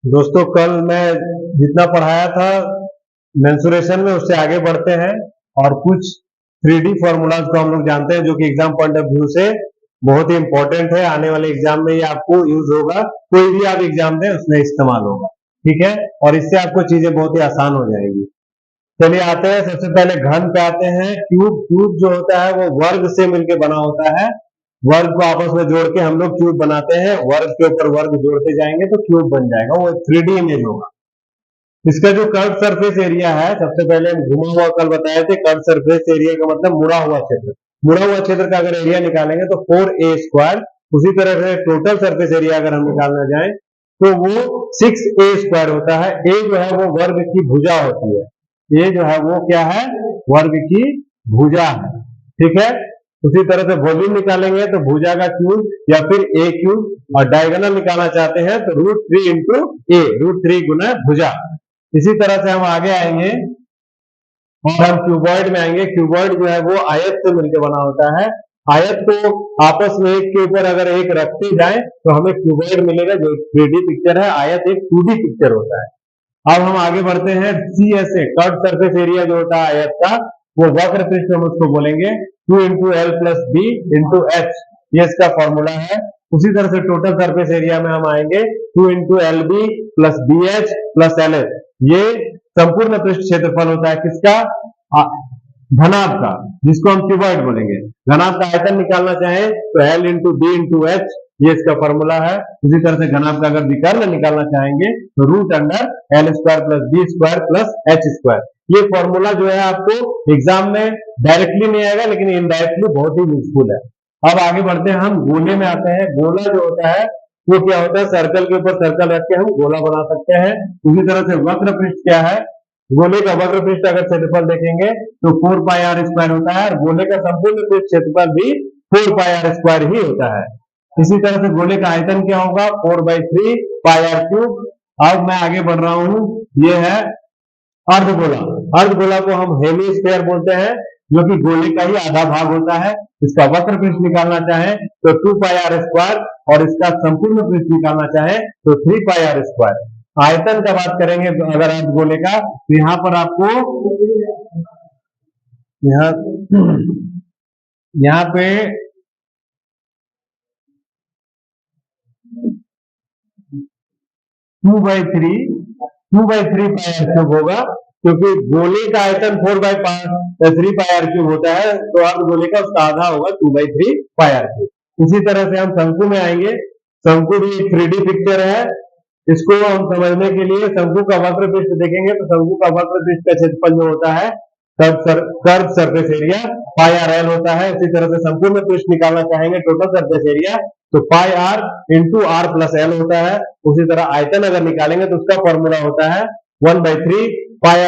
दोस्तों कल मैं जितना पढ़ाया था मेंसुरेशन में उससे आगे बढ़ते हैं और कुछ 3D फॉर्मूलाज को हम लोग जानते हैं जो कि एग्जाम पॉइंट ऑफ व्यू से बहुत ही इंपॉर्टेंट है। आने वाले एग्जाम में ये आपको यूज होगा, कोई भी आप एग्जाम दें उसमें इस्तेमाल होगा। ठीक है, और इससे आपको चीजें बहुत ही आसान हो जाएगी। चलिए आते हैं, सबसे पहले घन पे आते हैं। क्यूब क्यूब जो होता है वो वर्ग से मिलकर बना होता है। वर्ग को आपस में जोड़ के हम लोग क्यूब बनाते हैं, वर्ग के ऊपर वर्ग जोड़ते जाएंगे तो क्यूब बन जाएगा, वो 3D इमेज होगा। इसका जो कर्व सरफेस एरिया है, सबसे पहले हम घुमा हुआ कल बताए थे, कर्व सरफेस एरिया का मतलब मुड़ा हुआ क्षेत्र। मुड़ा हुआ क्षेत्र का अगर एरिया निकालेंगे तो 4a²। उसी तरह से टोटल सरफेस एरिया अगर हम निकालना चाहें तो वो 6a² होता है। ए जो है वो वर्ग की भुजा होती है। ये जो है वो क्या है, वर्ग की भुजा है। ठीक है, उसी तरह से वॉल्यूम निकालेंगे तो भुजा का क्यूब या फिर ए क्यूब, और डायगोनल निकालना चाहते हैं तो √3 इंटू ए, √3 गुना भुजा। इसी तरह से हम आगे आएंगे और हम क्यूबॉइड में आएंगे। क्यूबॉइड जो है वो आयत से मिलकर बना होता है। आयत को आपस में एक के ऊपर अगर एक रखते जाए तो हमें क्यूबॉइड मिलेगा जो 3D पिक्चर है। आयत एक 2D पिक्चर होता है। अब हम आगे बढ़ते हैं। CSA कर्व सरफेस एरिया जो होता है आयत का, वो वक्र पृष्ठ हम उसको बोलेंगे 2 into L plus B into H, ये इसका फॉर्मूला है। उसी तरह से टोटल सरफेस एरिया में हम आएंगे 2 into L B plus B H plus L H, ये संपूर्ण पृष्ठ क्षेत्रफल होता है किसका, घनाभ का, जिसको हम क्यूबॉइड बोलेंगे। घनाभ का आयतन निकालना चाहें तो L into B into H, ये इसका फॉर्मूला है। उसी तरह से घनाभ का अगर विकर्ण निकालना चाहेंगे तो √√L² plus B² plus H²। ये फॉर्मूला जो है आपको एग्जाम में डायरेक्टली नहीं आएगा लेकिन इनडायरेक्टली बहुत ही यूजफुल है। अब आगे बढ़ते हैं, हम गोले में आते हैं। गोला जो होता है वो क्या होता है, सर्कल के ऊपर सर्कल रख के हम गोला बना सकते हैं। उसी तरह से वक्र पृष्ठ क्या है, गोले का वक्र पृष्ठ अगर क्षेत्रफल देखेंगे तो 4πr² होता है, और गोले का संपूर्ण पृष्ठ क्षेत्रफल भी 4πr² ही होता है। इसी तरह से गोले का आयतन क्या होगा, 4/3πr³। अब मैं आगे बढ़ रहा हूं, ये है अर्धगोला। अर्धगोला को हम हेमिस्फीयर बोलते हैं, जो कि गोले का ही आधा भाग होता है। इसका वक्र पृष्ठ निकालना चाहें तो 2πr², और इसका संपूर्ण पृष्ठ निकालना चाहें तो 3πr²। आयतन का बात करेंगे अगर अर्धगोले का, तो यहाँ पर आपको यहाँ पे 2/3πr³ होगा, क्योंकि गोले का आयतन 4/3πr³ होता है, तो अर्धगोले का उसका आधा होगा 2/3πr³। इसी तरह से हम शंकु में आएंगे। शंकु भी 3D पिक्चर है। इसको हम समझने के लिए शंकु का वक्र पृष्ठ देखेंगे तो शंकु का वक्र पृष्ठ का क्षेत्रफल जो होता है कर्व सरफेस एरिया πr/l होता है। इसी तरह से संपूर्ण पृष्ठ निकालना चाहेंगे टोटल सरफेस एरिया तो πr into r plus l होता है। उसी तरह आयतन अगर निकालेंगे तो उसका फॉर्मूला होता है 1/3πr²